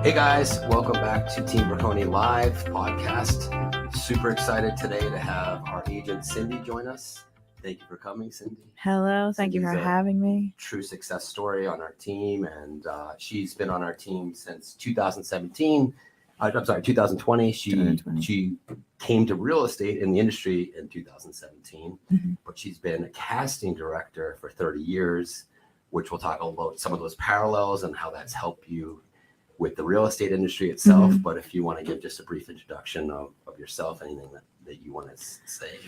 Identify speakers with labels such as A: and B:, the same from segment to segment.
A: Hey guys, welcome back to Team Braconi Live podcast. Super excited today to have our agent Cindi join us. Thank you for coming, Cindi.
B: Hello, thank you for having me.
A: True success story on our team, and she's been on our team since 2017. 2020. She came to real estate in the industry in 2017, but she's been a casting director for 30 years, which we'll talk about some of those parallels and how that's helped you with the real estate industry itself. But if you want to give just a brief introduction of yourself, anything that you want to say.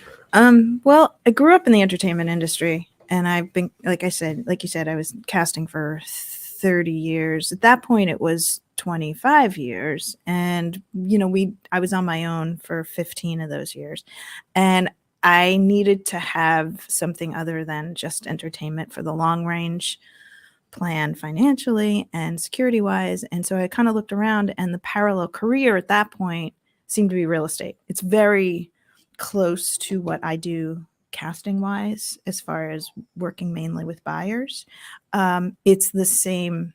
B: Well, I grew up in the entertainment industry, and I've been, like you said, I was casting for 30 years. At that point, it was 25 years. And, I was on my own for 15 of those years. And I needed to have something other than just entertainment for the long range plan financially and security wise. And so I kind of looked around, and the parallel career at that point seemed to be real estate. It's very close to what I do casting wise, as far as working mainly with buyers. It's the same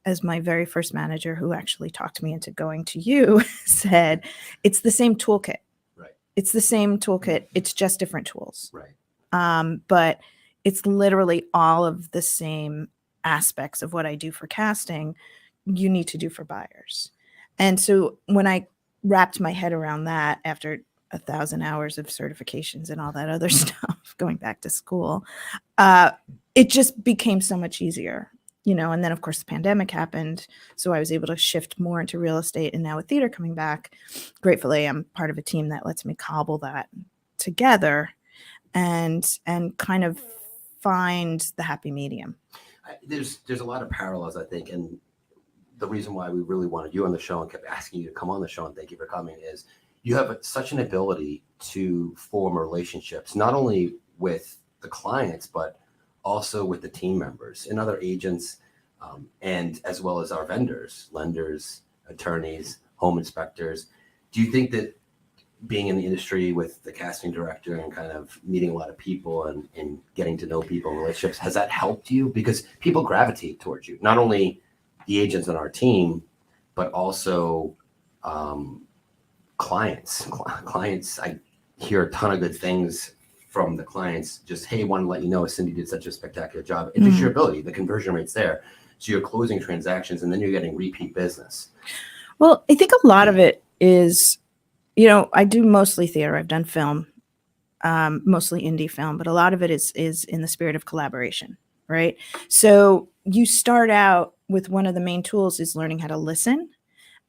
B: as my very first manager, who actually talked me into going to you, said, it's the same toolkit.
A: Right.
B: It's the same toolkit. It's just different tools.
A: Right.
B: But it's literally all of the same aspects of what I do for casting you need to do for buyers. And so when I wrapped my head around that after 1,000 hours of certifications and all that other stuff, going back to school, it just became so much easier, and then of course the pandemic happened. So I was able to shift more into real estate, and now with theater coming back, gratefully I'm part of a team that lets me cobble that together and kind of find the happy medium.
A: There's a lot of parallels, I think, and the reason why we really wanted you on the show and kept asking you to come on the show, and thank you for coming, is you have such an ability to form relationships, not only with the clients, but also with the team members and other agents, and as well as our vendors, lenders, attorneys, home inspectors. Do you think that being in the industry with the casting director and kind of meeting a lot of people and getting to know people in relationships, has that helped you? Because people gravitate towards you, not only the agents on our team, but also clients. I hear a ton of good things from the clients. Just, hey, want to let you know Cindi did such a spectacular job. And just your ability, the conversion rate's there. So you're closing transactions, and then you're getting repeat business.
B: Well, I think a lot of it is, I do mostly theater. I've done film, mostly indie film, but a lot of it is in the spirit of collaboration, right? So you start out with one of the main tools is learning how to listen,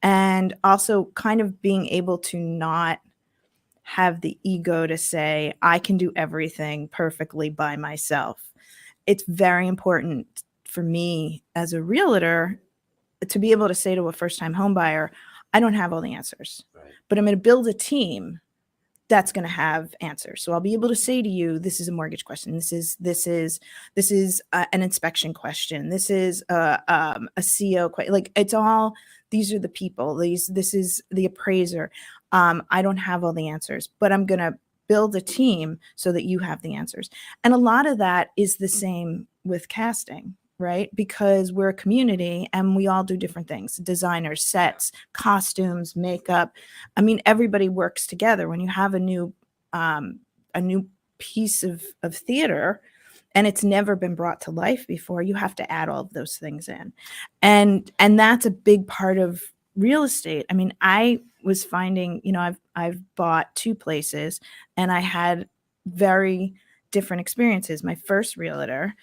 B: and also kind of being able to not have the ego to say, I can do everything perfectly by myself. It's very important for me as a realtor to be able to say to a first-time home buyer, I don't have all the answers,
A: Right.
B: but I'm going to build a team that's going to have answers. So I'll be able to say to you, this is a mortgage question. This is an inspection question. This is a CO question. Like, it's all, these are the people, this is the appraiser. I don't have all the answers, but I'm going to build a team so that you have the answers. And a lot of that is the same with casting, right? Because we're a community and we all do different things. Designers, sets, costumes, makeup. I mean, everybody works together. When you have a new piece of theater and it's never been brought to life before, you have to add all of those things in. And that's a big part of real estate. I mean, I was finding, I've bought 2 places and I had very different experiences. My first realtor,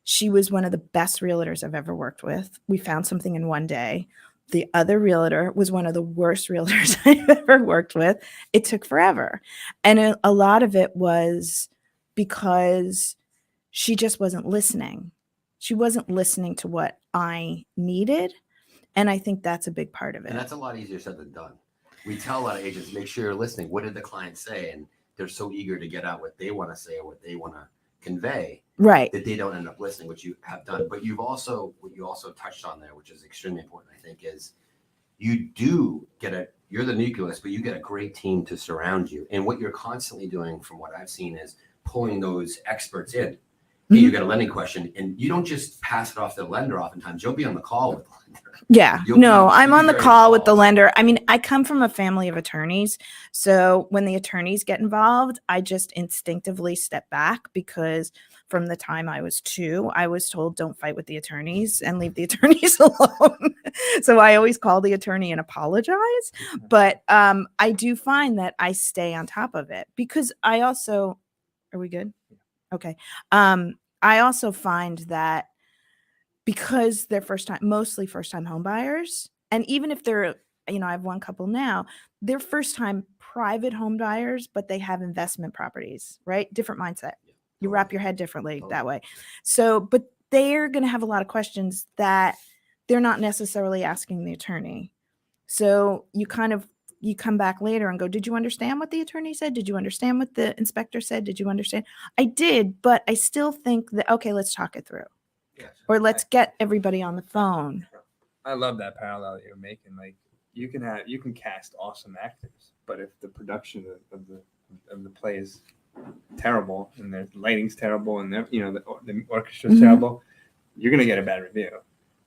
B: she was one of the best realtors I've ever worked with. We found something in one day. The other realtor was one of the worst realtors I've ever worked with. It took forever. And a lot of it was because she just wasn't listening. She wasn't listening to what I needed. And I think that's a big part of it.
A: And that's a lot easier said than done. We tell a lot of agents, make sure you're listening. What did the client say? And they're so eager to get out what they want to say or what they want to convey,
B: right,
A: that they don't end up listening, which you have done. But what you also touched on there, which is extremely important, I think, is you do get you're the nucleus, but you get a great team to surround you. And what you're constantly doing, from what I've seen, is pulling those experts in. hey, you got a lending question, and you don't just pass it off to the lender. Oftentimes you'll be on the call with the lender.
B: Yeah,
A: You'll
B: I'm
A: be
B: on the
A: very
B: call with the
A: involved.
B: lender. I mean, I come from a family of attorneys. So when the attorneys get involved, I just instinctively step back because from the time I was 2, I was told don't fight with the attorneys and leave the attorneys alone. So I always call the attorney and apologize. But I do find that I stay on top of it because I also, are we good? Okay. I also find that because they're mostly first time home buyers. And even if they're, I have one couple now, they're first time private home buyers, but they have investment properties, right? Different mindset. You wrap your head differently that way. So, but they're going to have a lot of questions that they're not necessarily asking the attorney. So you come back later and go, did you understand what the attorney said? Did you understand what the inspector said? Did you understand? I did, but I still think that, okay, let's talk it through.
A: Yes.
B: Or let's get everybody on the phone.
C: I love that parallel that you're making. Like you can cast awesome actors, but if the production of the play is terrible and the lighting's terrible and the orchestra's terrible, you're gonna get a bad review.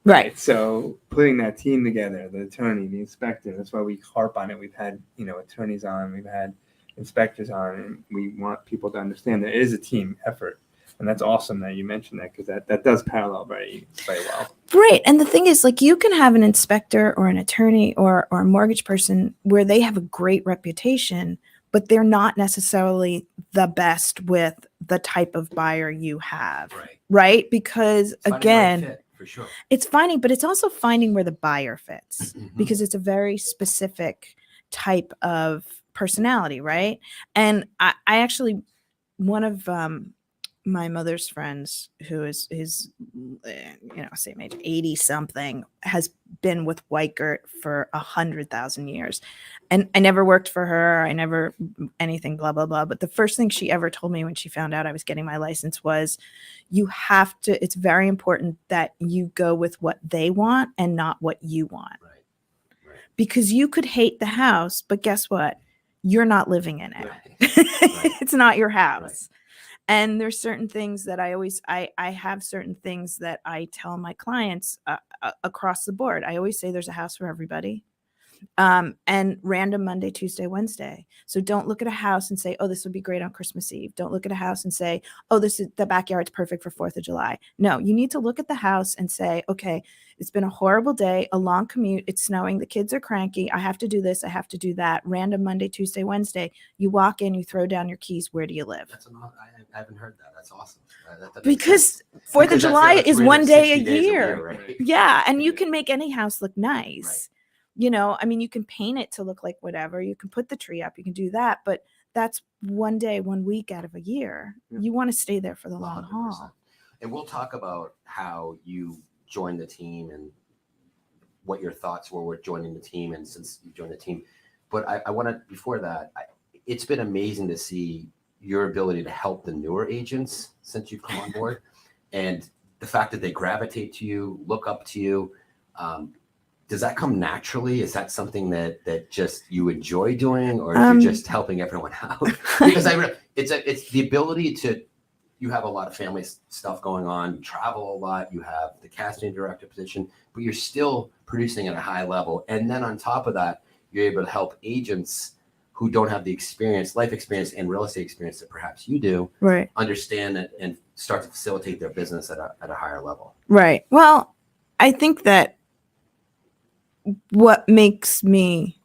B: Right.
C: So putting that team together, the attorney, the inspector, that's why we harp on it. We've had attorneys on, we've had inspectors on, and we want people to understand that it is a team effort. And that's awesome that you mentioned that because that does parallel very, very well.
B: Right. And the thing is, like, you can have an inspector or an attorney or a mortgage person where they have a great reputation, but they're not necessarily the best with the type of buyer you have. Right? Because
A: It's finding the right
B: again,
A: fit, for sure.
B: it's finding, but it's also finding where the buyer fits because it's a very specific type of personality, right? And I actually, one of my mother's friends who is same age, 80 something, has been with Weikert for 100,000 years. And I never worked for her. I never anything, blah, blah, blah. But the first thing she ever told me when she found out I was getting my license was it's very important that you go with what they want and not what you want.
A: Right.
B: Because you could hate the house, but guess what? You're not living in it.
A: Right.
B: It's not your house. And there's certain things that I have certain things that I tell my clients across the board. I always say there's a house for everybody. And random Monday, Tuesday, Wednesday. So don't look at a house and say, oh, this would be great on Christmas Eve. Don't look at a house and say, oh, the backyard's perfect for 4th of July. No, you need to look at the house and say, okay, it's been a horrible day, a long commute. It's snowing. The kids are cranky. I have to do this. I have to do that. Random Monday, Tuesday, Wednesday. You walk in, you throw down your keys. Where do you live?
A: I haven't heard that. That's awesome.
B: Because 4th of July is one day a
A: 360 days
B: year.
A: Right?
B: Yeah. And you can make any house look nice. Right. I mean, you can paint it to look like whatever. You can put the tree up. You can do that. But that's one day, 1 week out of a year. Yeah. You want to stay there for the long 100%. Haul.
A: And we'll talk about how you joined the team and what your thoughts were with joining the team and since you joined the team. But I want to, before that, it's been amazing to see your ability to help the newer agents since you've come on board. And the fact that they gravitate to you, look up to you, does that come naturally? Is that something that just you enjoy doing, or you're just helping everyone out? Because it's the ability to, you have a lot of family stuff going on, you travel a lot, you have the casting director position, but you're still producing at a high level. And then on top of that, you're able to help agents who don't have the experience, life experience and real estate experience that perhaps you do,
B: right,
A: understand it and start to facilitate their business at a higher level.
B: Right. Well, I think that what makes me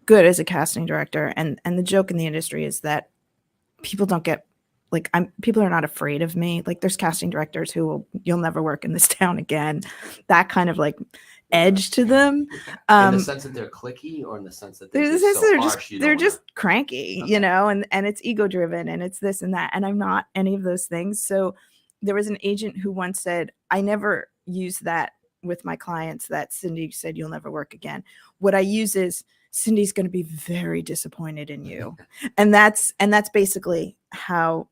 B: good as a casting director and the joke in the industry is that people don't get people are not afraid of me. Like there's casting directors you'll never work in this town again. That kind of edge to them.
A: In the sense that they're cliquey, or in the sense that they're
B: just cranky, okay. And it's ego driven and it's this and that. And I'm not any of those things. So there was an agent who once said, I never use that with my clients that Cindi said you'll never work again. What I use is Cindy's going to be very disappointed in you. and that's basically how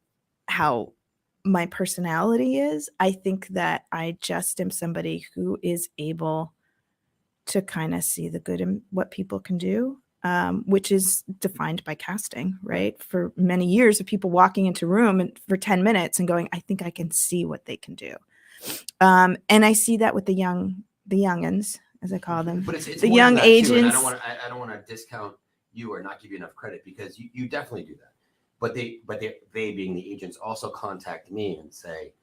B: my personality is. I think that I just am somebody who is able to kind of see the good in what people can do. which is defined by casting, right? For many years of people walking into a room and for 10 minutes and going, I think I can see what they can do. And I see that with the youngins, as I call them,
A: But it's
B: the
A: more
B: young
A: than that, too, and
B: agents.
A: I don't want to discount you or not give you enough credit, because you definitely do that. But they being the agents also contact me and say,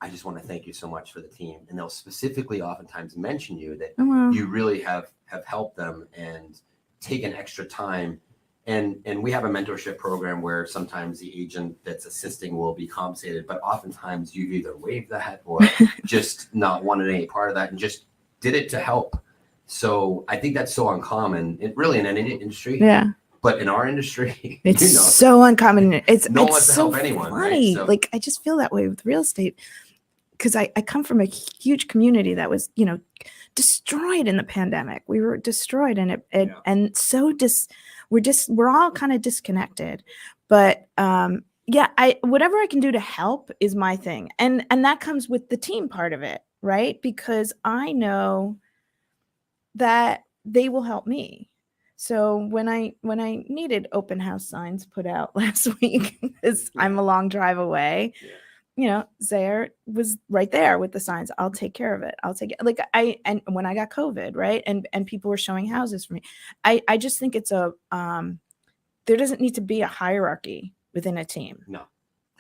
A: I just want to thank you so much for the team. And they'll specifically oftentimes mention you, that
B: Oh, wow.
A: you really have helped them and taken extra time. And we have a mentorship program where sometimes the agent that's assisting will be compensated, but oftentimes you've either waived that or just not wanted any part of that and just did it to help. So I think that's so uncommon, really in any industry.
B: Yeah.
A: But in our industry,
B: It's so uncommon. It's
A: no one
B: it's
A: wants to
B: so
A: help anyone, right?
B: funny.
A: So-
B: Like, I just feel that way with real estate, because I come from a huge community that was, destroyed in the pandemic. We were destroyed, and and so we're all kind of disconnected. But whatever I can do to help is my thing, and that comes with the team part of it, right? Because I know that they will help me. So when I needed open house signs put out last week, because I'm a long drive away, Zaire was right there with the signs. I'll take care of it. I'll take it. And when I got COVID, right, and people were showing houses for me, I just think it's there doesn't need to be a hierarchy within a team.
A: No.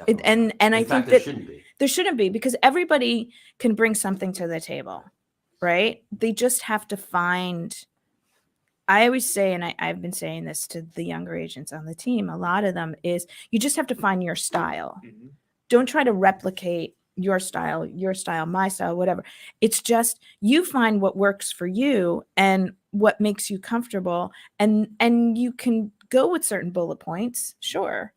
B: And I think
A: there
B: that
A: shouldn't be.
B: There shouldn't be, because everybody can bring something to the table, right? They just have to find. I always say, and I've been saying this to the younger agents on the team, a lot of them, is you just have to find your style.
C: Mm-hmm.
B: Don't try to replicate your style, my style, whatever. It's just you find what works for you and what makes you comfortable. And you can go with certain bullet points, sure.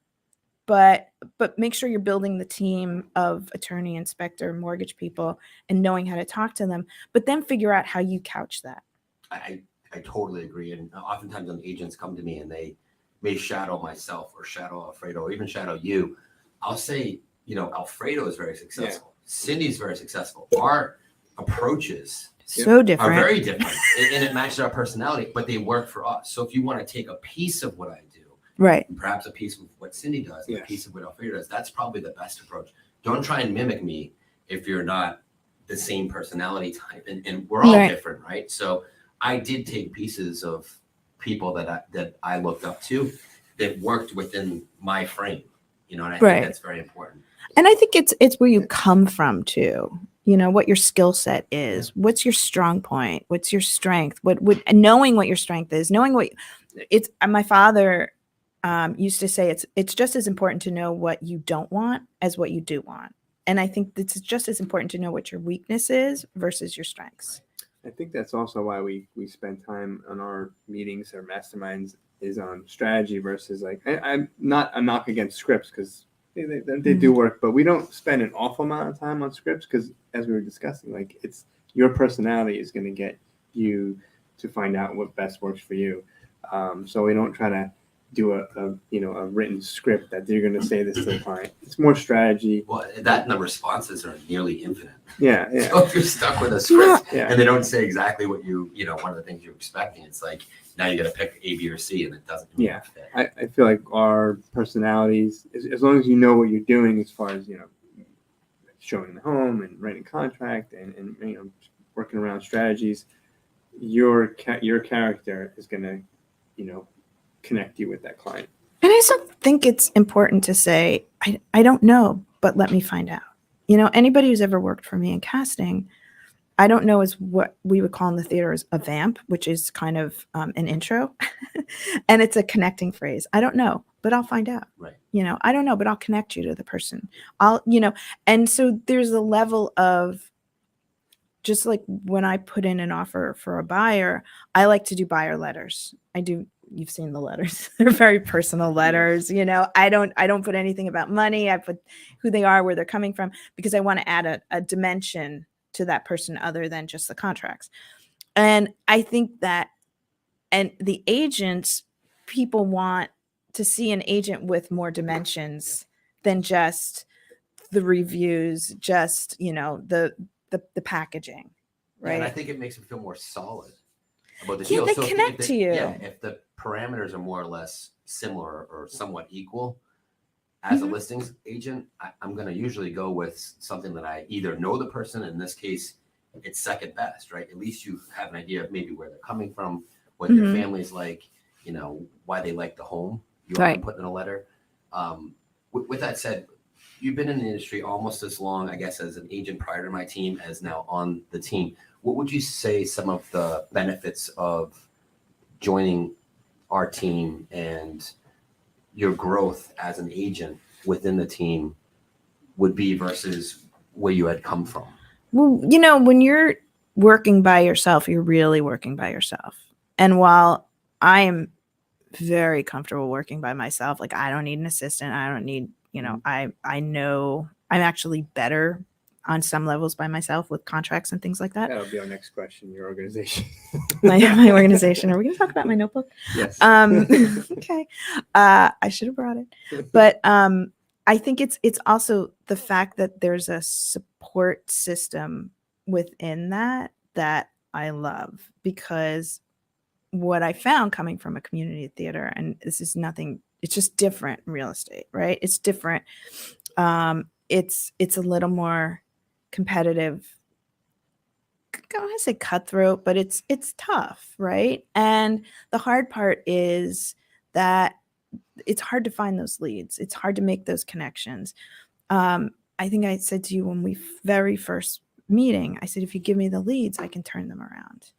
B: But make sure you're building the team of attorney, inspector, mortgage people, and knowing how to talk to them, but then figure out how you couch that.
A: I totally agree. And oftentimes when agents come to me and they may shadow myself or shadow Alfredo or even shadow you, I'll say, Alfredo is very successful. Yeah. Cindy's very successful. Our approaches
B: so different.
A: Are very different. And it matches our personality, but they work for us. So if you want to take a piece of what I do,
B: right,
A: perhaps a piece of what Cindi does, and
C: Yes.
A: a piece of what Alfredo does, that's probably the best approach. Don't try and mimic me if you're not the same personality type. And we're all
B: Right.
A: different, right? So I did take pieces of people that I looked up to that worked within my frame, and I
B: Right.
A: think that's very important.
B: And I think it's where you come from too. What your skill set is. What's your strong point? What's your strength? Knowing what your strength is, knowing what it's. My father used to say it's just as important to know what you don't want as what you do want. And I think it's just as important to know what your weakness is versus your strengths.
C: I think that's also why we spend time on our meetings or masterminds is on strategy versus I'm not a knock against scripts, because they do work, but we don't spend an awful amount of time on scripts because, as we were discussing, it's your personality is going to get you to find out what best works for you. So we don't try to do a written script that you're going to say this to the client. It's more strategy.
A: Well, that and the responses are nearly infinite.
C: Yeah.
A: So if you're stuck with a script
C: Yeah.
A: and they don't say exactly what one of the things you're expecting, it's like now you got to pick A, B, or C, and it doesn't.
C: Yeah.
A: fit.
C: I feel like our personalities, as long as you know what you're doing, as far as showing the home and writing contract and working around strategies, your character is going to connect you with that client.
B: And I also think it's important to say, I don't know, but let me find out. Anybody who's ever worked for me in casting, I don't know is what we would call in the theater as a vamp, which is kind of an intro. And it's a connecting phrase. I don't know, but I'll find out.
A: Right.
B: I don't know, but I'll connect you to the person. And so there's a level of, just like when I put in an offer for a buyer, I like to do buyer letters. I do. You've seen the letters. They're very personal letters. I don't put anything about money. I put who they are, where they're coming from, because I want to add a dimension to that person other than just the contracts. And I think that, and the agents, people want to see an agent with more dimensions than just the reviews, just, the packaging, right?
A: Yeah, and I think it makes them feel more solid about the
B: Yeah,
A: deal.
B: they
A: So
B: connect to you.
A: Yeah, if the parameters are more or less similar or somewhat equal. As a listings agent, I'm going to usually go with something that I either know the person, in this case, it's second best, right? At least you have an idea of maybe where they're coming from, what their family's like, you know, why they like the home you want to put in a letter. With that said, you've been in the industry almost as long, I guess, as an agent prior to my team as now on the team. What would you say some of the benefits of joining our team and your growth as an agent within the team would be versus where you had come from?
B: Well, you know, when you're working by yourself, you're really working by yourself. And while I am very comfortable working by myself, like I don't need an assistant, I don't need, you know, I know I'm actually better on some levels by myself with contracts and things like that.
C: That'll be our next question. Your organization.
B: my organization. Are we going to talk about my notebook?
C: Yes.
B: Okay. I should have brought it, but I think it's also the fact that there's a support system within that I love, because what I found coming from a community theater, and this is nothing, it's just different in real estate, right? It's different. It's a little more competitive. I don't want to say cutthroat, but it's tough, right? And the hard part is that it's hard to find those leads. It's hard to make those connections. I think I said to you when we very first meeting, I said, if you give me the leads, I can turn them around.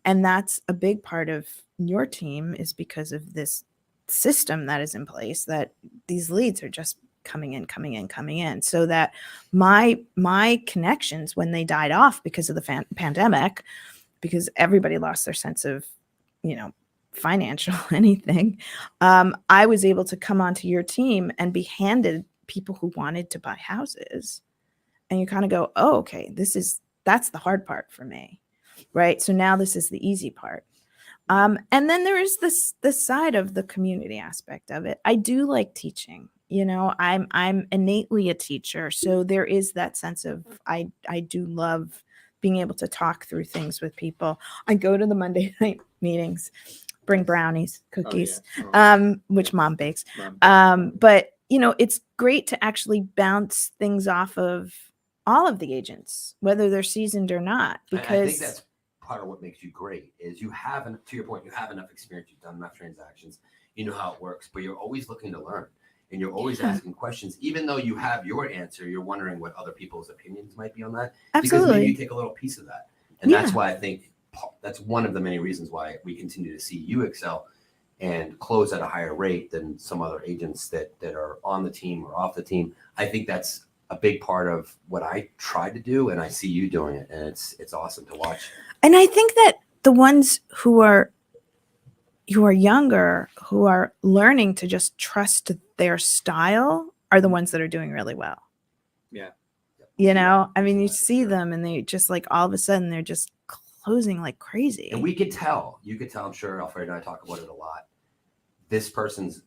B: And that's a big part of your team, is because of this system that is in place, that these leads are just coming in, so that my connections, when they died off because of the pandemic, because everybody lost their sense of, you know, financial anything, I was able to come onto your team and be handed people who wanted to buy houses, and you kind of go, oh, okay, that's the hard part for me, right? So now this is the easy part. And then there is this side of the community aspect of it. I do like teaching. You know, I'm innately a teacher, so there is that sense of I do love being able to talk through things with people. I go to the Monday night meetings, bring brownies, cookies, which mom bakes. But you know, it's great to actually bounce things off of all of the agents, whether they're seasoned or not. Because
A: I think that's part of what makes you great, is you have, to your point, you have enough experience, you've done enough transactions, you know how it works, but you're always looking to learn. And you're always asking questions, even though you have your answer, you're wondering what other people's opinions might be on that.
B: Absolutely.
A: Because maybe you take a little piece of that. And that's why I think that's one of the many reasons why we continue to see you excel and close at a higher rate than some other agents that are on the team or off the team. I think that's a big part of what I try to do, and I see you doing it, and it's awesome to watch.
B: And I think that the ones who are younger, who are learning to just trust their style, are the ones that are doing really well.
C: Yeah.
B: You know, I mean, you see them and they just like all of a sudden they're just closing like crazy.
A: And we could tell, you could tell, I'm sure Alfred and I talk about it a lot. This person's,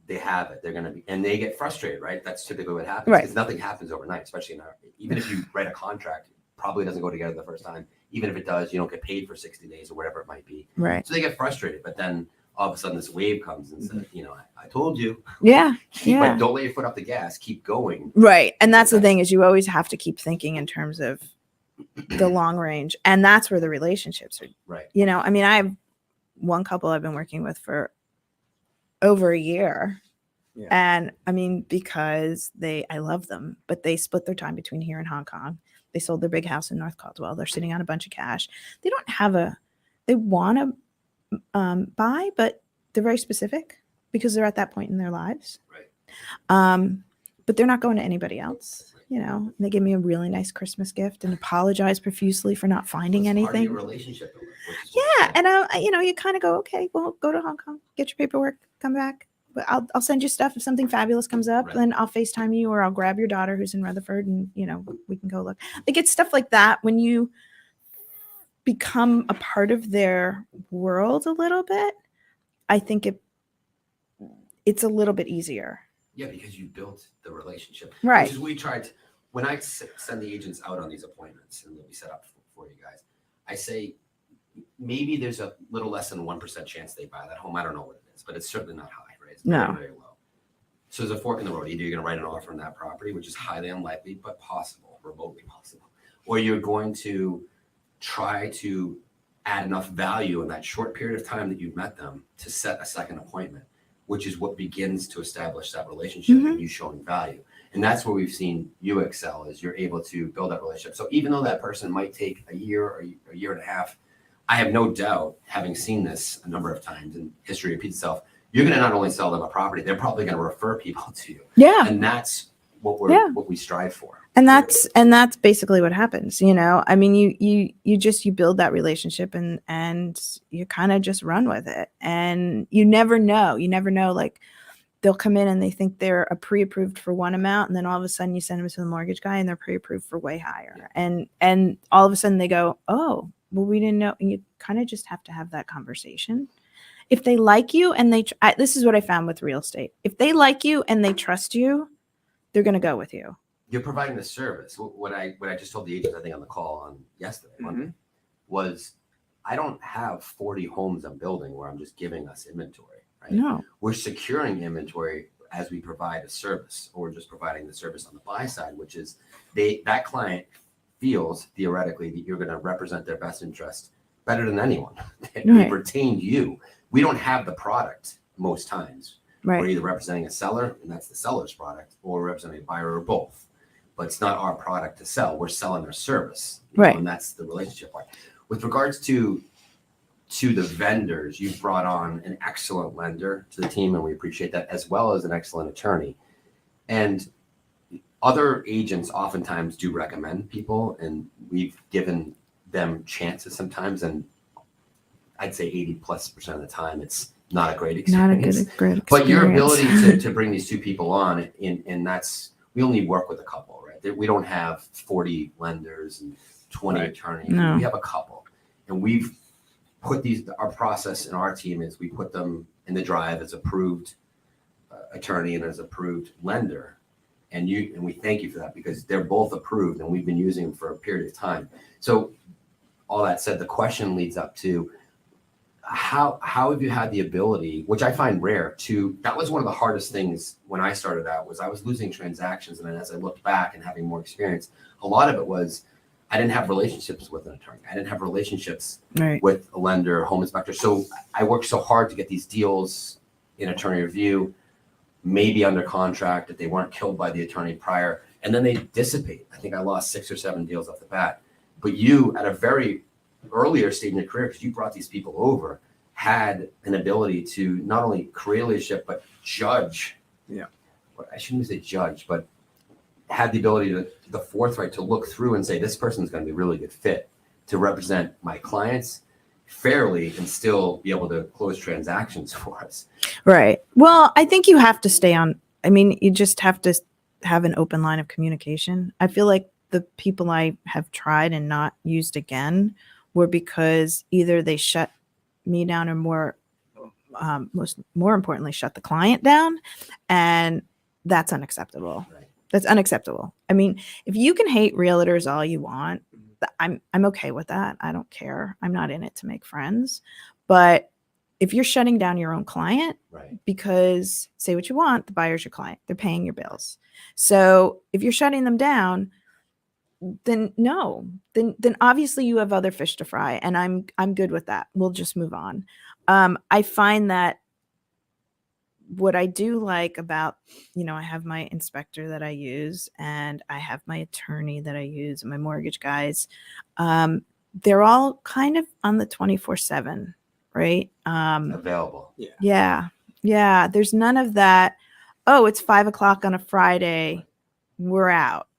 A: they have it, they're going to be, and they get frustrated, right? That's typically what happens.
B: Right.
A: Because nothing happens overnight, especially even if you write a contract, it probably doesn't go together the first time. Even if it does, you don't get paid for 60 days or whatever it might be.
B: Right.
A: So they get frustrated, but then all of a sudden this wave comes and says, you know, I told you.
B: Yeah.
A: But don't let your foot off the gas. Keep going.
B: Right. And that's the thing, is you always have to keep thinking in terms of the long range. And that's where the relationships are.
A: Right.
B: You know, I mean, I have one couple I've been working with for over a year. Yeah. And I mean, because I love them, but they split their time between here and Hong Kong. They sold their big house in North Caldwell. They're sitting on a bunch of cash. They don't have they want to buy, but they're very specific because they're at that point in their lives.
A: Right.
B: But they're not going to anybody else, you know. And they gave me a really nice Christmas gift and apologized profusely for not finding anything.
A: Part of your relationship.
B: Yeah. And you know, you kind of go, okay, well, go to Hong Kong, get your paperwork, come back. But I'll send you stuff if something fabulous comes up. Right. Then I'll FaceTime you, or I'll grab your daughter who's in Rutherford, and you know, we can go look. Like, it's stuff like that when you become a part of their world a little bit. I think it's a little bit easier.
A: Yeah, because you built the relationship.
B: Right.
A: Which is, we tried when I send the agents out on these appointments and we set up for you guys, I say, maybe there's a little less than 1% chance they buy that home. I don't know what it is, but it's certainly not high, right? It's very,
B: No.
A: very low. So there's a fork in the road. Either you're going to write an offer on that property, which is highly unlikely, but possible, remotely possible, or you're going to try to add enough value in that short period of time that you've met them to set a second appointment, which is what begins to establish that relationship and you showing value. And that's where we've seen you excel, is you're able to build that relationship. So even though that person might take a year or a year and a half, I have no doubt, having seen this a number of times and history repeats itself, you're going to not only sell them a property, they're probably going to refer people to you.
B: Yeah.
A: And that's what what we strive for.
B: And that's basically what happens, you know. I mean, you build that relationship and you kind of just run with it. And you never know, like they'll come in and they think they're a pre-approved for one amount, and then all of a sudden you send them to the mortgage guy and they're pre-approved for way higher. And all of a sudden they go, oh, well, we didn't know. And you kind of just have to have that conversation. If they like you and this is what I found with real estate. If they like you and they trust you, they're going to go with you.
A: You're providing the service. What I just told the agents, I think on the call on yesterday, Monday, was I don't have 40 homes I'm building where I'm just giving us inventory, right?
B: No.
A: We're securing inventory as we provide a service, or just providing the service on the buy side, which is that client feels theoretically that you're going to represent their best interest better than anyone. We've retained you. We don't have the product most times.
B: Right.
A: We're either representing a seller, and that's the seller's product, or we're representing a buyer, or both. But it's not our product to sell. We're selling our service.
B: Right.
A: And that's the relationship part. With regards to the vendors, you've brought on an excellent lender to the team, and we appreciate that, as well as an excellent attorney. And other agents oftentimes do recommend people, and we've given them chances sometimes, and I'd say 80+% of the time it's not a great experience.
B: Not a great experience.
A: But your ability to bring these two people on, and we only work with a couple, right? We don't have 40 lenders and 20 attorneys.
B: No.
A: We have a couple, and we've put our process in our team is we put them in the drive as approved attorney and as approved lender. And we thank you for that, because they're both approved and we've been using them for a period of time. So all that said, the question leads up to how have you had the ability, which I find rare, that was one of the hardest things when I started out, was I was losing transactions. And then as I looked back and having more experience, a lot of it was I didn't have relationships with an attorney. I didn't have relationships with a lender, home inspector. So I worked so hard to get these deals in attorney review, maybe under contract, that they weren't killed by the attorney prior, and then they dissipate. I think I lost 6 or 7 deals off the bat. But you, at a very earlier stage in your career, because you brought these people over, had an ability to not only create a relationship, but judge. Yeah. I shouldn't say judge, but had the ability the forthright to look through and say, this person's going to be a really good fit to represent my clients fairly and still be able to close transactions for us.
B: Right. Well, I think you have to stay on. I mean, you just have to have an open line of communication. I feel like the people I have tried and not used again were because either they shut me down, or more importantly, shut the client down. And that's unacceptable.
A: Right.
B: That's unacceptable. I mean, if you can hate realtors all you want, I'm okay with that. I don't care. I'm not in it to make friends. But if you're shutting down your own client, because say what you want, the buyer's your client, they're paying your bills. So if you're shutting them down, then obviously you have other fish to fry, and I'm good with that. We'll just move on. I find that what I do like about, I have my inspector that I use, and I have my attorney that I use, and my mortgage guys. They're all kind of on the 24/7, right?
A: Available.
B: Yeah. There's none of that. Oh, it's 5:00 on a Friday. We're out.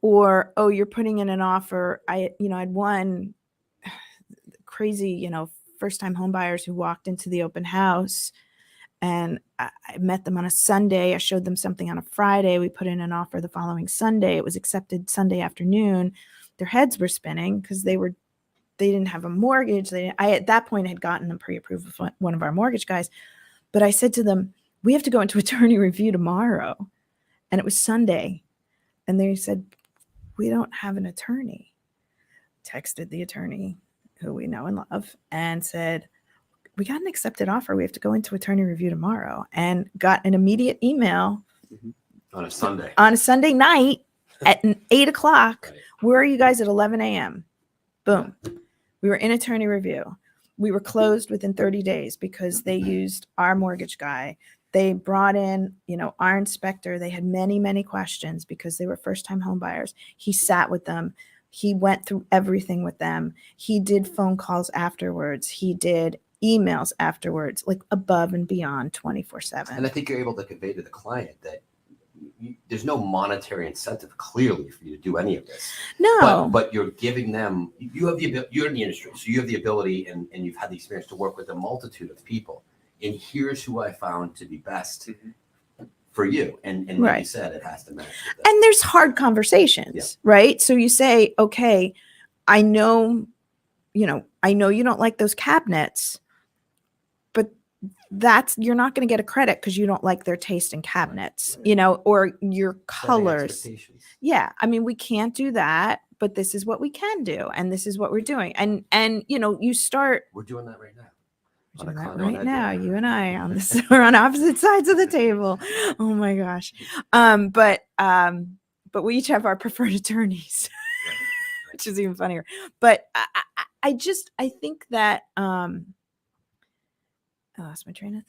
B: Or, oh, you're putting in an offer. I had one crazy, first time home buyers who walked into the open house, and I met them on a Sunday. I showed them something on a Friday. We put in an offer the following Sunday. It was accepted Sunday afternoon. Their heads were spinning because they didn't have a mortgage. I at that point had gotten them pre-approved with one of our mortgage guys, but I said to them, we have to go into attorney review tomorrow. And it was Sunday. And they said, we don't have an attorney. Texted the attorney. who we know and love, and said, we got an accepted offer. We have to go into attorney review tomorrow, and got an immediate email
A: On a Sunday.
B: on a Sunday night at 8:00.
A: Right.
B: Where are you guys at 11 a.m.? Boom. We were in attorney review. We were closed within 30 days because they used our mortgage guy. They brought in, our inspector. They had many, many questions because they were first-time home buyers. He sat with them. He went through everything with them. He did phone calls afterwards. He did emails afterwards, like above and beyond 24/7.
A: And I think you're able to convey to the client that there's no monetary incentive clearly for you to do any of this.
B: No.
A: But you're giving them, you're in the industry, so you have the ability and you've had the experience to work with a multitude of people. And here's who I found to be best for you. And like
B: Right.
A: you said, it has to match.
B: And there's hard conversations, right? So you say, okay, I know you don't like those cabinets, but you're not going to get a credit because you don't like their taste in cabinets, or your colors. Yeah. I mean, we can't do that, but this is what we can do. And this is what we're doing. And you start.
A: We're doing that right now.
B: Doing that right now, you and I we're on opposite sides of the table. Oh my gosh. But we each have our preferred attorneys, which is even funnier. But I think that I lost my train of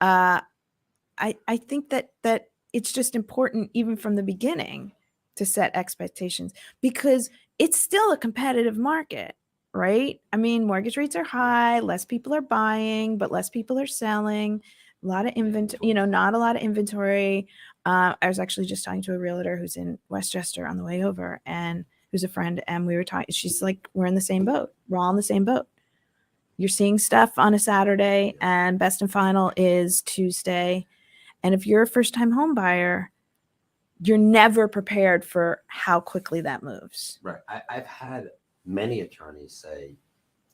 B: thought. I think that it's just important, even from the beginning, to set expectations, because it's still a competitive market. Right? I mean, mortgage rates are high, less people are buying, but less people are selling. A lot of inventory, not a lot of inventory. I was actually just talking to a realtor who's in Westchester on the way over, and who's a friend, and we were talking. She's like, we're in the same boat. We're all in the same boat. You're seeing stuff on a Saturday, and best and final is Tuesday. And if you're a first-time home buyer, you're never prepared for how quickly that moves.
A: Right. I've had many attorneys say,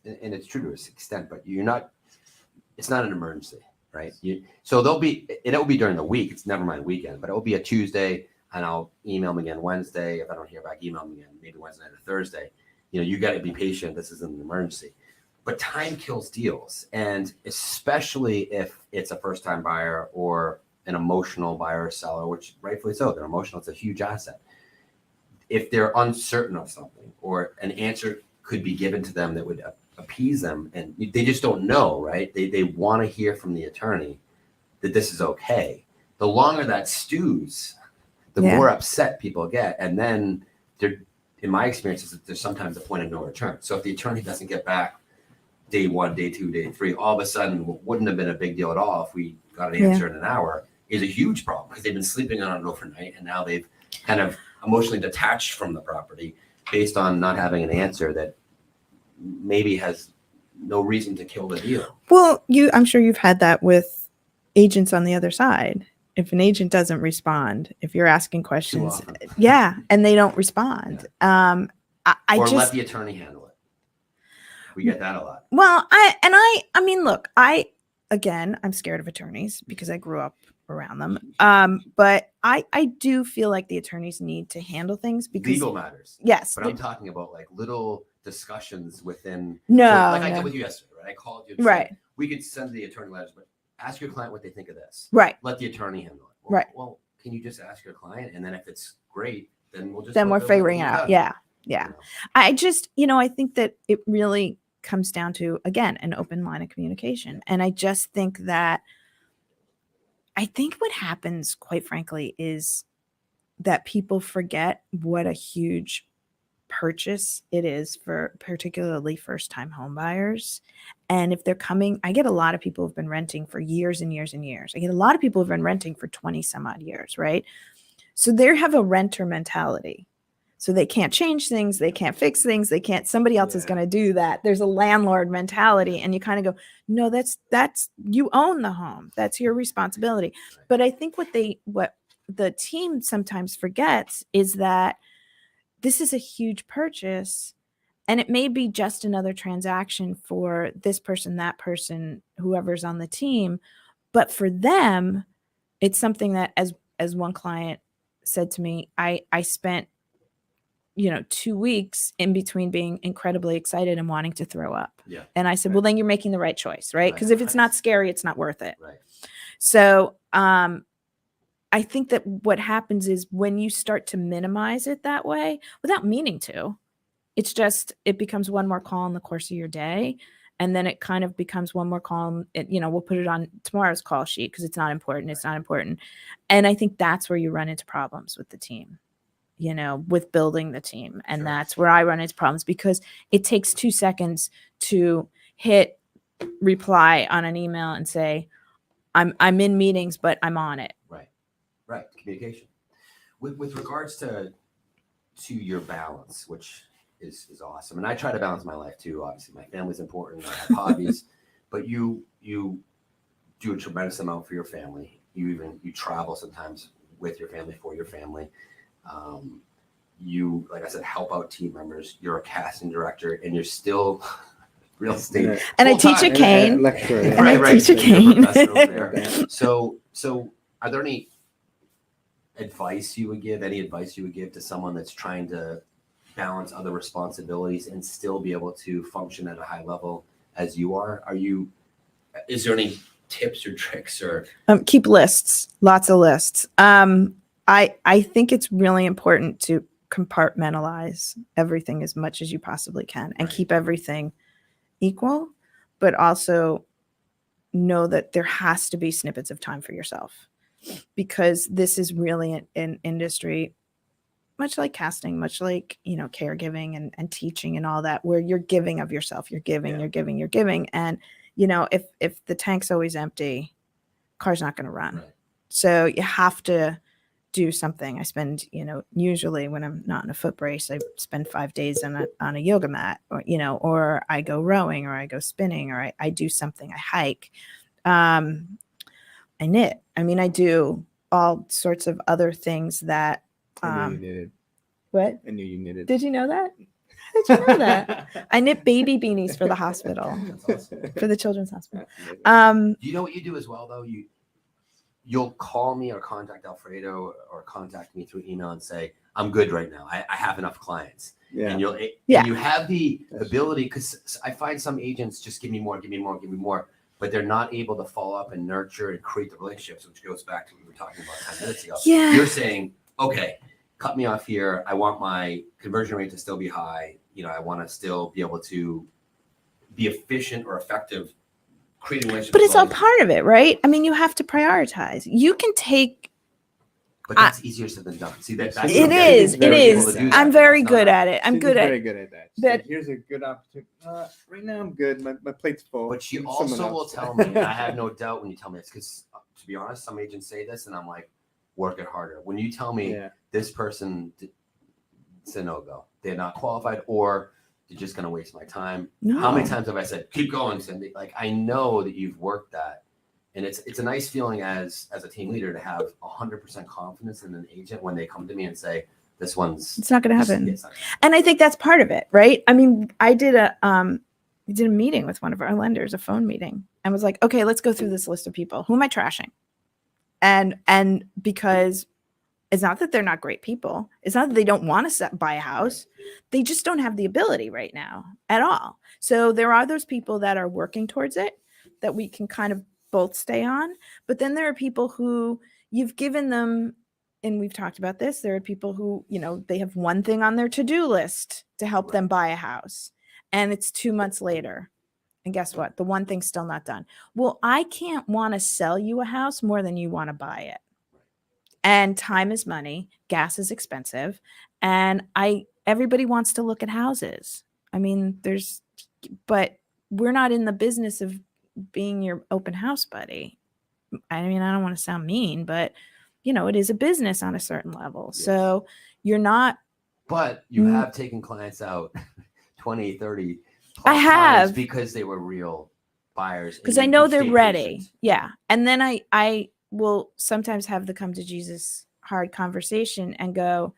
A: and it's true to an extent, but it's not an emergency, right? So it'll be during the week. It's never my weekend, but it'll be a Tuesday, and I'll email them again Wednesday. If I don't hear back, email them again, maybe Wednesday night or Thursday. You got to be patient. This isn't an emergency. But time kills deals. And especially if it's a first-time buyer or an emotional buyer or seller, which rightfully so, they're emotional. It's a huge asset. If they're uncertain of something, or an answer could be given to them that would appease them, and they just don't know, right? They want to hear from the attorney that this is okay. The longer that stews, the more upset people get. And then in my experience, there's sometimes a point of no return. So if the attorney doesn't get back day 1, day 2, day 3, all of a sudden, what wouldn't have been a big deal at all if we got an answer in an hour, is a huge problem, because they've been sleeping on it overnight, and now they've kind of emotionally detached from the property based on not having an answer that maybe has no reason to kill the deal.
B: Well, I'm sure you've had that with agents on the other side. If an agent doesn't respond, if you're asking questions, and they don't respond, or
A: let the attorney handle it. We get that a lot.
B: Well, I mean, look, I'm scared of attorneys because I grew up around them. But I do feel like the attorneys need to handle things because
A: legal matters.
B: Yes.
A: But I'm talking about like little discussions within. I did with you yesterday, right? I called you.
B: Right.
A: We could send the attorney letters, but ask your client what they think of this.
B: Right.
A: Let the attorney handle it.
B: Right.
A: Well, can you just ask your client? And then if it's great, then
B: we're figuring it out. Yeah. I just, I think that it really comes down to, again, an open line of communication. And I just think that what happens, quite frankly, is that people forget what a huge purchase it is for particularly first-time home buyers. And if they're coming, I get a lot of people who've been renting for years and years and years. I get a lot of people who've been renting for 20 some odd years, right? So they have a renter mentality. So they can't change things. They can't fix things. Somebody else is going to do that. There's a landlord mentality. And you kind of go, no, that's you own the home. That's your responsibility. But I think what the team sometimes forgets is that this is a huge purchase, and it may be just another transaction for this person, that person, whoever's on the team. But for them, it's something that, as one client said to me, I spent 2 weeks in between being incredibly excited and wanting to throw up.
A: Yeah.
B: And I said, well, then you're making the right choice, right? Because if it's not scary, it's not worth it.
A: Right.
B: So I think that what happens is when you start to minimize it that way without meaning to, it's just, it becomes one more call in the course of your day. And then it kind of becomes one more call. We'll put it on tomorrow's call sheet because it's not important. It's not important. And I think that's where you run into problems with the team, with building the team. And that's where I run into problems because it takes 2 seconds to hit reply on an email and say, I'm in meetings, but I'm on it.
A: Right. Communication. With regards to your balance, which is awesome. And I try to balance my life too. Obviously, my family's important. I have hobbies, but you do a tremendous amount for your family. You travel sometimes with your family, for your family. You, like I said, help out team members. You're a casting director, and you're still real estate.
B: And I teach a cane.
C: Lecturer,
B: And I teach a cane.
A: So are there any advice you would give to someone that's trying to balance other responsibilities and still be able to function at a high level as you are? Is there any tips or tricks or
B: keep lists, lots of lists. I think it's really important to compartmentalize everything as much as you possibly can and keep everything equal, but also know that there has to be snippets of time for yourself, because this is really an industry, much like casting, much like, caregiving and teaching and all that, where you're giving of yourself, you're giving. And, if the tank's always empty, car's not going to run.
A: Right.
B: So you have to do something. I spend, usually when I'm not in a foot brace, I spend 5 days on a yoga mat, or I go rowing, or I go spinning, or I do something, I hike. I knit. I do all sorts of other things that,
C: I knew you knitted.
B: what?
C: I knew you knitted.
B: Did you know that? How did you know that? I knit baby beanies for the hospital,
A: That's awesome.
B: for the children's hospital.
A: Do you know what you do as well, though? You'll call me or contact Alfredo or contact me through email and say, I'm good right now. I have enough clients.
C: Yeah.
A: And you have the ability, because I find some agents just give me more, but they're not able to follow up and nurture and create the relationships, which goes back to what we were talking about 10 minutes ago.
B: Yeah.
A: You're saying, okay, cut me off here. I want my conversion rate to still be high. I want to still be able to be efficient or effective creating relationships.
B: But it's all part of it, right? You have to prioritize. You can take.
A: But that's easier said than done. See, that's
B: It is. It is. I'm very good at it. I'm
C: very good at that.
B: But
C: here's a good opportunity. Right now I'm good. My plate's full.
A: But she also will tell me, and I have no doubt when you tell me it's because, to be honest, some agents say this, and I'm like, work it harder. When you tell me this person, it's a no-go. They're not qualified, or they're just going to waste my time.
B: No.
A: How many times have I said, keep going, Cindi? Like, I know that you've worked that. And it's a nice feeling as a team leader to have 100% confidence in an agent when they come to me and say, this one's...
B: It's not going to happen.
A: It's not gonna happen.
B: And I think that's part of it, right? I did a meeting with one of our lenders, a phone meeting, and was like, okay, let's go through this list of people. Who am I trashing? And because it's not that they're not great people. It's not that they don't want to buy a house. They just don't have the ability right now at all. So there are those people that are working towards it that we can kind of both stay on. But then there are people who you've given them, and we've talked about this, there are people who, they have one thing on their to-do list to help them buy a house. And it's 2 months later. And guess what? The one thing's still not done. Well, I can't want to sell you a house more than you want to buy it. And time is money. Gas is expensive. And everybody wants to look at houses. But we're not in the business of being your open house buddy. I don't want to sound mean, but it is a business on a certain level. Yes. So you're not.
A: But you have taken clients out 20, 30.
B: I have,
A: because they were real buyers.
B: Because I know they're ready. Patient. Yeah. And then I will sometimes have the come to Jesus hard conversation and go,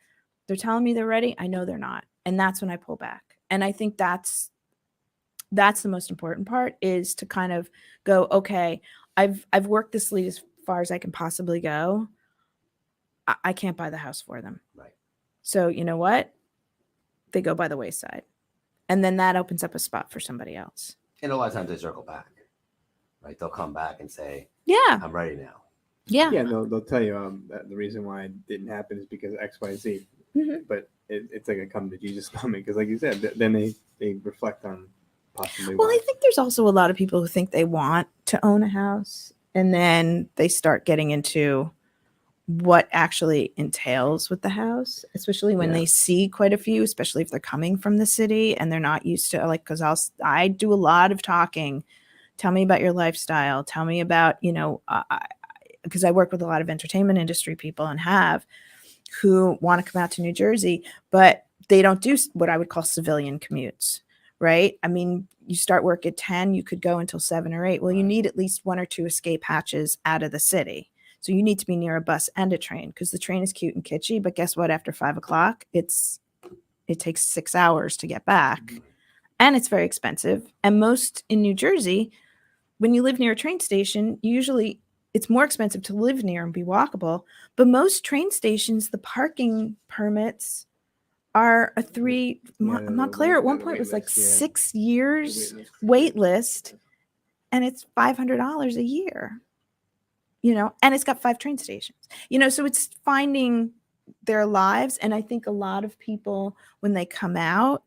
B: they're telling me they're ready. I know they're not. And that's when I pull back. And I think that's the most important part, is to kind of go, okay, I've worked this lead as far as I can possibly go. I can't buy the house for them.
A: Right.
B: So you know what? they go by the wayside. And then that opens up a spot for somebody else.
A: And a lot of times they circle back, right? They'll come back and say,
B: Yeah.
A: I'm ready now.
B: Yeah.
C: Yeah, they'll tell you that the reason why it didn't happen is because X, Y, Z.
B: Mhm.
C: But it's like a come to Jesus moment because, like you said, then they reflect on possibly.
B: Well,
C: why.
B: I think there's also a lot of people who think they want to own a house, and then they start getting into what actually entails with the house, especially when
C: Yeah.
B: they see quite a few, especially if they're coming from the city and they're not used to, like, because I do a lot of talking. Tell me about your lifestyle. Tell me about, because I work with a lot of entertainment industry people and who want to come out to New Jersey, but they don't do what I would call civilian commutes, right? I mean, you start work at 10, you could go until 7 or 8. Well, you need at least 1 or 2 escape hatches out of the city. So you need to be near a bus and a train because the train is cute and kitschy, but guess what? After 5 o'clock, it takes 6 hours to get back, and it's very expensive. And most in New Jersey, when you live near a train station, usually it's more expensive to live near and be walkable. But most train stations, the parking permits are a 3. Montclair at one point was like 6 years wait list, and it's $500 a year. And it's got 5 train stations. So it's finding their lives. And I think a lot of people, when they come out,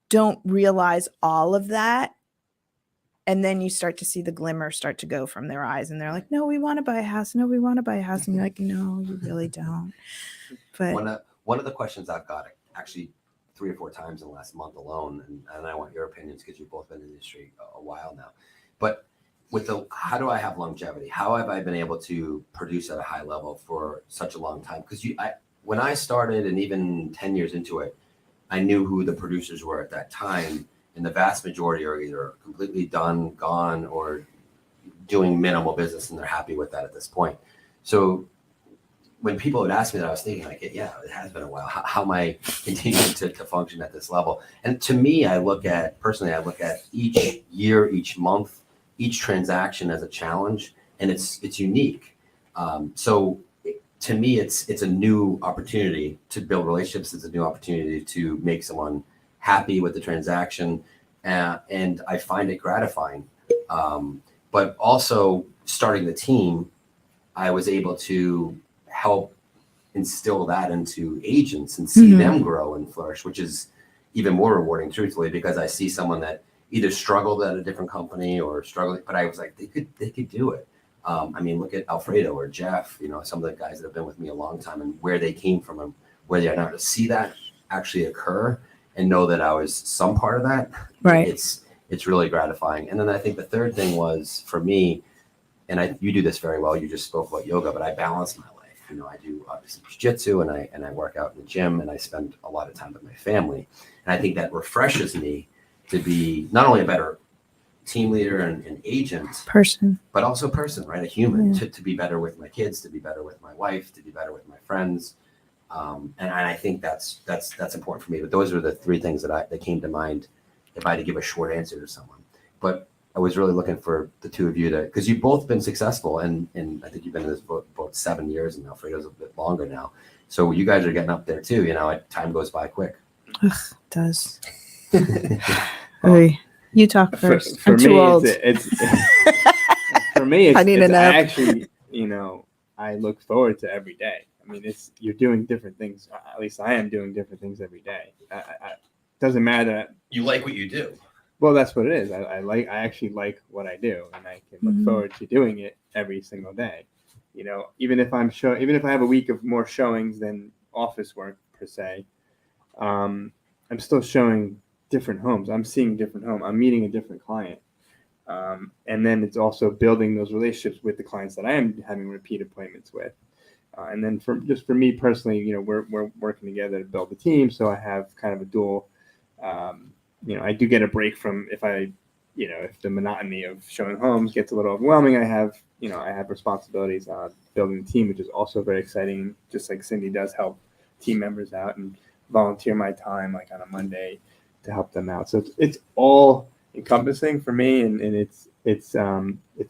B: don't realize all of that. And then you start to see the glimmer start to go from their eyes, and they're like, no, we want to buy a house. No, we want to buy a house. And you're like, no, you really don't. But
A: One of the questions I've got actually 3 or 4 times in the last month alone, and I want your opinions because you've both been in the industry a while now, but with how do I have longevity? How have I been able to produce at a high level for such a long time? Because when I started, and even 10 years into it, I knew who the producers were at that time. And the vast majority are either completely done, gone, or doing minimal business, and they're happy with that at this point. So when people would ask me that, I was thinking like, yeah, it has been a while. How am I continuing to function at this level? And to me, I look at each year, each month, each transaction as a challenge, and it's unique. So to me, it's a new opportunity to build relationships. It's a new opportunity to make someone happy with the transaction, and I find it gratifying. But also starting the team, I was able to help instill that into agents and see them grow and flourish, which is even more rewarding, truthfully, because I see someone that either struggled at a different company or struggling, but I was like, they could do it. I mean, look at Alfredo or Jeff, some of the guys that have been with me a long time and where they came from and where they are now. To see that actually occur and know that I was some part of that,
B: right.
A: It's really gratifying. And then I think the third thing was for me, and you do this very well. You just spoke about yoga, but I balance my life. I do obviously jiu-jitsu and I work out in the gym, and I spend a lot of time with my family. And I think that refreshes me to be not only a better team leader and agent
B: person,
A: but also person, right? A human. To be better with my kids, to be better with my wife, to be better with my friends. And I think that's important for me. But those are the 3 things that came to mind if I had to give a short answer to someone. But I was really looking for the 2 of you because you've both been successful, and I think you've been in this boat about 7 years, and Alfredo's a bit longer now. So you guys are getting up there too. Time goes by quick.
B: Ugh, it does. You talk first.
C: For
B: I'm
C: me,
B: too old.
C: For me, it's,
B: I need a nap.
C: I actually, I look forward to every day. I mean, you're doing different things. At least I am doing different things every day. Doesn't matter.
A: You like what you do.
C: Well, that's what it is. I actually like what I do, and I can look forward to doing it every single day. Even if I have a week of more showings than office work per se, I'm still showing different homes. I'm seeing different homes. I'm meeting a different client. And then it's also building those relationships with the clients that I am having repeat appointments with. And then for me personally, we're working together to build a team. So I have kind of a dual, I do get a break from if the monotony of showing homes gets a little overwhelming, I have responsibilities on building the team, which is also very exciting. Just like Cindi does, help team members out and volunteer my time like on a Monday to help them out. So it's all encompassing for me, and it's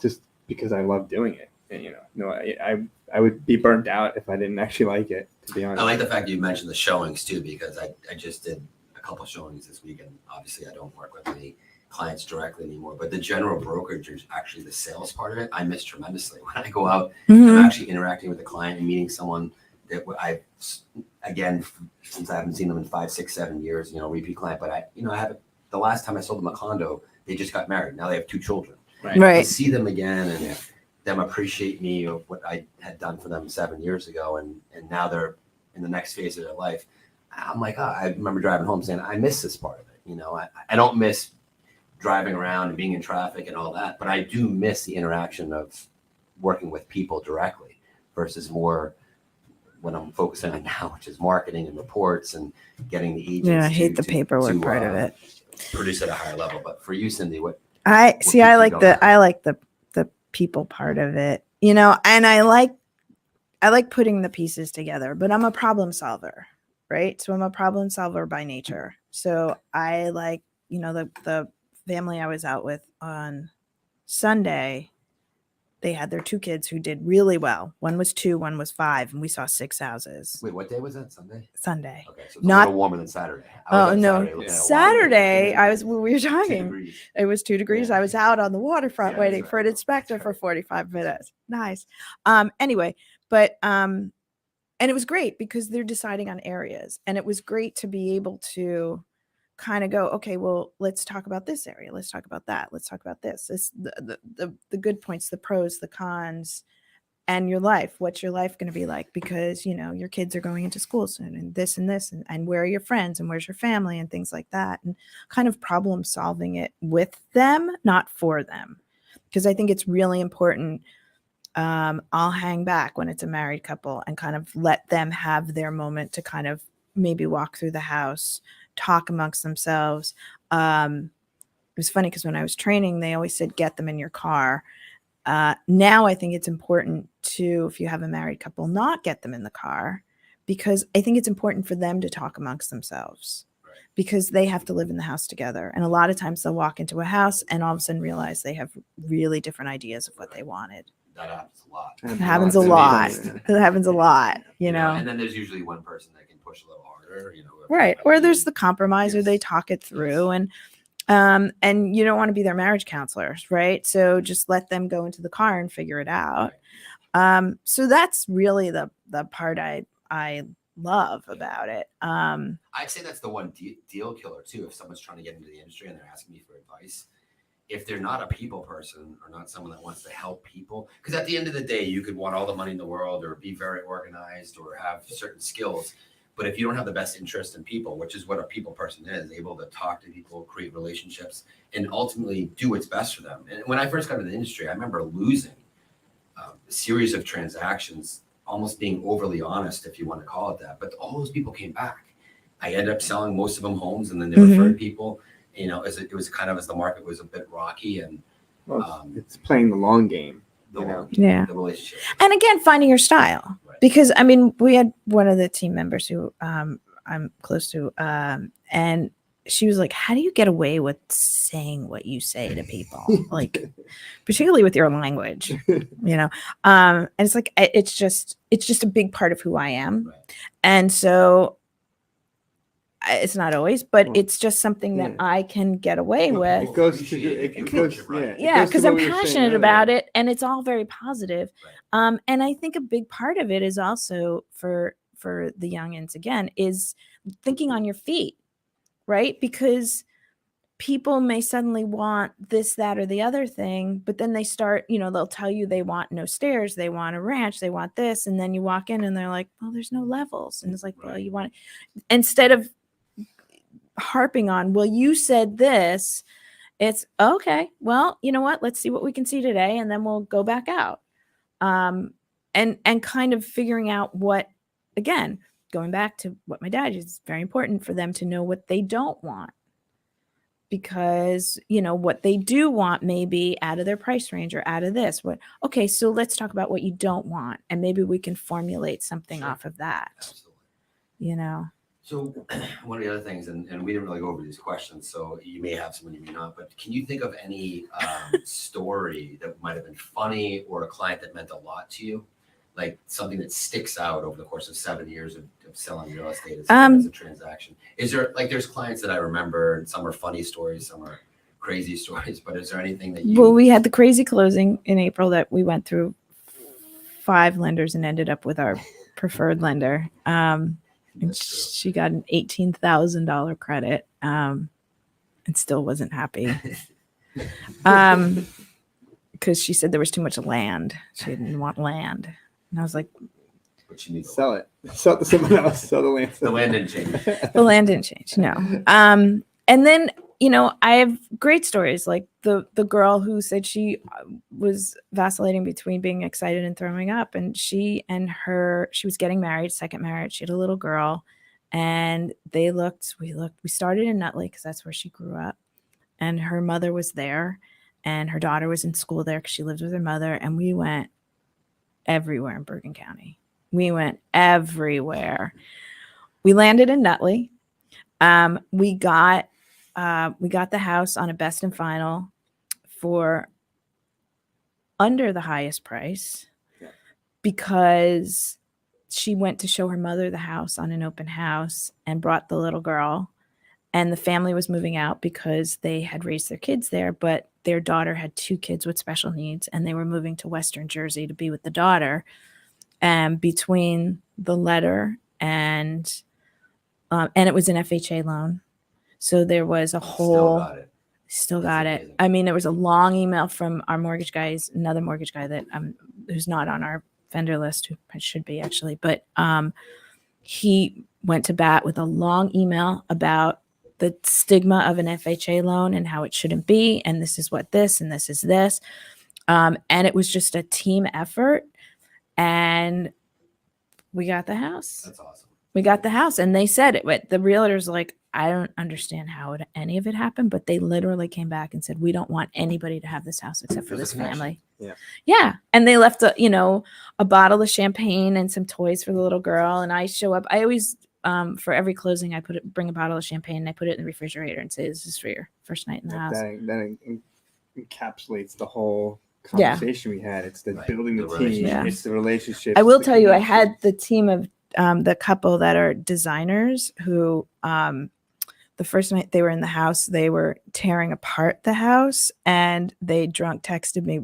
C: just because I love doing it. And, I would be burnt out if I didn't actually like it, to be honest.
A: I like the fact you mentioned the showings too, because I just did a couple showings this week, and obviously I don't work with any clients directly anymore, but the general brokerage is actually the sales part of it. I miss tremendously when I go out.
B: Mhm.
A: I'm actually interacting with the client and meeting someone that again, since I haven't seen them in 5, 6, 7 years, repeat client. But I have the last time I sold them a condo, they just got married. Now they have 2 children.
C: Right.
A: I
B: Right.
A: see them again and them appreciate me of what I had done for them 7 years ago, and now they're in the next phase of their life. I'm like, I remember driving home saying, I miss this part of it. I don't miss driving around and being in traffic and all that, but I do miss the interaction of working with people directly versus more what I'm focusing on now, which is marketing and reports and getting the agents.
B: Yeah, I hate the paperwork part of it.
A: Produce at a higher level. But for you, Cindy,
B: I
A: keeps you
B: like
A: going?
B: I like the people part of it, and I like putting the pieces together, but I'm a problem solver, right? So I'm a problem solver by nature. So I like, the family I was out with on Sunday, they had their 2 kids who did really well. One was 2, one was 5, and we saw 6 houses.
A: Wait, what day was that? Sunday?
B: Sunday.
A: Okay, so it's
B: Not-
A: a little warmer than Saturday. I was
B: Oh
A: up
B: no,
A: Saturday looking at a lot.
B: Saturday we were
A: 2
B: talking.
A: degrees.
B: It was 2 degrees.
A: Yeah.
B: I was out on the waterfront
A: Yeah,
B: waiting
A: that's
B: for an
A: right.
B: inspector
A: That's
B: for
A: right.
B: 45 minutes. Nice. Anyway, but and it was great because they're deciding on areas, and it was great to be able to kind of go, okay, well, let's talk about this area. Let's talk about that. Let's talk about this. This the good points, the pros, the cons, and your life. What's your life going to be like? Because your kids are going into school soon, and this and where are your friends and where's your family and things like that, and kind of problem solving it with them, not for them, because I think it's really important. I'll hang back when it's a married couple and kind of let them have their moment to kind of maybe walk through the house, talk amongst themselves. It was funny because when I was training, they always said, get them in your car. Now I think it's important to, if you have a married couple, not get them in the car, because I think it's important for them to talk amongst themselves, because they have to live in the house together. And a lot of times they'll walk into a house and all of a sudden realize they have really different ideas of what they wanted.
A: That happens a lot.
B: It happens a lot. It happens a lot,
A: And then there's usually one person that can push a little harder,
B: Right. Or there's the compromise, or they talk it through, and you don't want to be their marriage counselors, right? So just let them go into the car and figure it out. So that's really the part I love about it.
A: I'd say that's the one deal killer too. If someone's trying to get into the industry and they're asking me for advice, if they're not a people person or not someone that wants to help people, because at the end of the day, you could want all the money in the world or be very organized or have certain skills. But if you don't have the best interest in people, which is what a people person is, able to talk to people, create relationships, and ultimately do what's best for them. And when I first got into the industry, I remember losing a series of transactions, almost being overly honest, if you want to call it that. But all those people came back. I ended up selling most of them homes, and then they referred people. As it was kind of as the market was a bit rocky, and
C: it's playing the long game.
A: the relationship.
B: And again, finding your style.
A: Right.
B: Because we had one of the team members who I'm close to, and she was like, "How do you get away with saying what you say to people, like particularly with your language?" And it's like it's just a big part of who I am,
A: Right.
B: and so it's not always, but it's just something that I can get away with.
C: It goes to
B: Because I'm passionate about it, and it's all very positive.
A: Right.
B: And I think a big part of it is also for the youngins, again, is thinking on your feet, right? Because people may suddenly want this, that, or the other thing, but then they start, they'll tell you they want no stairs, they want a ranch, they want this, and then you walk in and they're like, well, there's no levels, and it's like, well, you want it. Instead of harping on, well, you said this, it's okay, well, you know what, let's see what we can see today, and then we'll go back out. And kind of figuring out what, again, going back to what my dad is, very important for them to know what they don't want, because what they do want may be out of their price range or out of this. Okay, so let's talk about what you don't want, and maybe we can formulate something off of that.
A: Absolutely. So one of the other things, and we didn't really go over these questions, so you may have some, you may not, but can you think of any story that might have been funny or a client that meant a lot to you like something that sticks out over the course of 7 years of selling real estate as a transaction? Is there like, there's clients that I remember, and some are funny stories, some are crazy stories, but is there anything that you?
B: Well, we had the crazy closing in April that we went through 5 lenders and ended up with our preferred lender. And she got an $18,000 credit, and still wasn't happy. Because she said there was too much land. She didn't want land. And I was like,
A: But you need
C: Sell it. Sell it to someone else. Sell the land.
A: the land didn't change.
B: the land didn't change. No. And then, I have great stories, like the girl who said she was vacillating between being excited and throwing up. And she was getting married, second marriage. She had a little girl, and we started in Nutley because that's where she grew up. And her mother was there, and her daughter was in school there because she lived with her mother. And we went everywhere in Bergen County. We went everywhere. We landed in Nutley. We got the house on a best and final for under the highest price because she went to show her mother the house on an open house and brought the little girl, and the family was moving out because they had raised their kids there, but their daughter had 2 kids with special needs, and they were moving to Western Jersey to be with the daughter. And between the letter and it was an FHA loan. So there was a whole, still got it.
A: Amazing.
B: I mean, there was a long email from our mortgage guys, another mortgage guy that who's not on our vendor list, who should be actually, but he went to bat with a long email about the stigma of an FHA loan and how it shouldn't be. And this is what this, and this is this. And it was just a team effort. And we got the house.
A: That's awesome.
B: We got the house, and they said it. But the realtor's like, I don't understand how any of it happened, but they literally came back and said, we don't want anybody to have this house except for
A: There's
B: this
A: a connection.
B: family.
C: Yeah.
B: Yeah. And they left a bottle of champagne and some toys for the little girl. And I show up. I always, for every closing, bring a bottle of champagne and I put it in the refrigerator and say, this is for your first night in the house.
C: That encapsulates the whole conversation we had. It's the building the team.
B: Yeah.
C: It's the relationship.
B: I will tell you, I had the team of the couple that are designers who the first night they were in the house, they were tearing apart the house, and they drunk texted me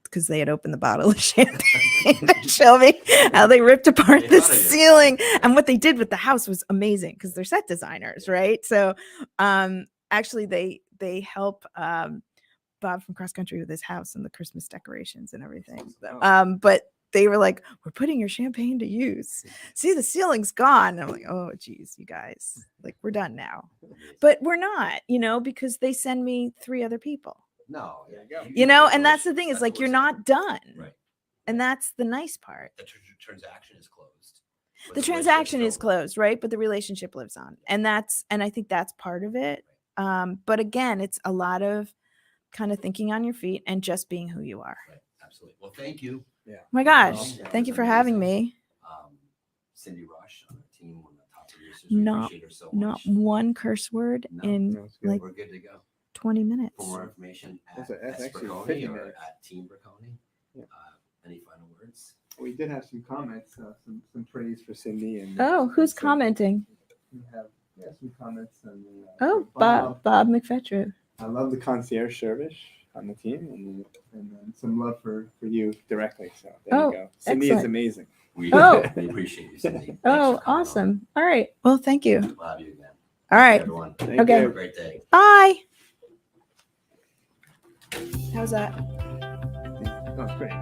B: because they had opened the bottle of champagne to show me how they ripped apart the ceiling. And what they did with the house was amazing because they're set designers, right? So actually they help Bob from Cross Country with his house and the Christmas decorations and everything. But they were like, we're putting your champagne to use. See, the ceiling's gone. And I'm like, oh, geez, you guys, like, we're done now. But we're not, because they send me 3 other people.
A: No,
B: And that's the thing is like, you're not done.
A: Right.
B: And that's the nice part.
A: The transaction is closed.
B: The transaction is closed, right? But the relationship lives on. And I think that's part of it. But again, it's a lot of kind of thinking on your feet and just being who you are.
A: Right. Absolutely. Well, thank you.
C: Yeah.
B: Oh my gosh.
A: That
B: Thank
A: was
B: you for having
A: amazing.
B: me.
A: Cindy Rush on the team, one of the top producers.
B: Not-
A: appreciate her so
B: Not
A: much.
B: one curse word
A: No.
B: in
C: No, it's good.
B: like
A: We're good to go.
B: 20 minutes.
A: For more information at
C: That's actually
A: Braconi
C: 50
A: or
C: minutes.
A: at Team Braconi.
C: Yeah.
A: Any final words?
C: We did have some comments, some praise for Cindy. And
B: Oh, who's
C: so
B: commenting?
C: We have some comments on the.
B: Oh, Bob McFetcher.
C: I love the concierge service on the team, and then some love for you directly. So there
B: Oh,
C: you go. Cindy is
B: excellent.
C: amazing.
A: We appreciate you, Cindy. Thanks
B: Oh,
A: for coming on.
B: awesome. All right. Well, thank you.
A: We'll have you again.
B: All right.
A: Everyone.
C: Thank
B: Okay.
A: Have
C: you.
A: a great day.
B: Bye. How's that?
C: Oh, great.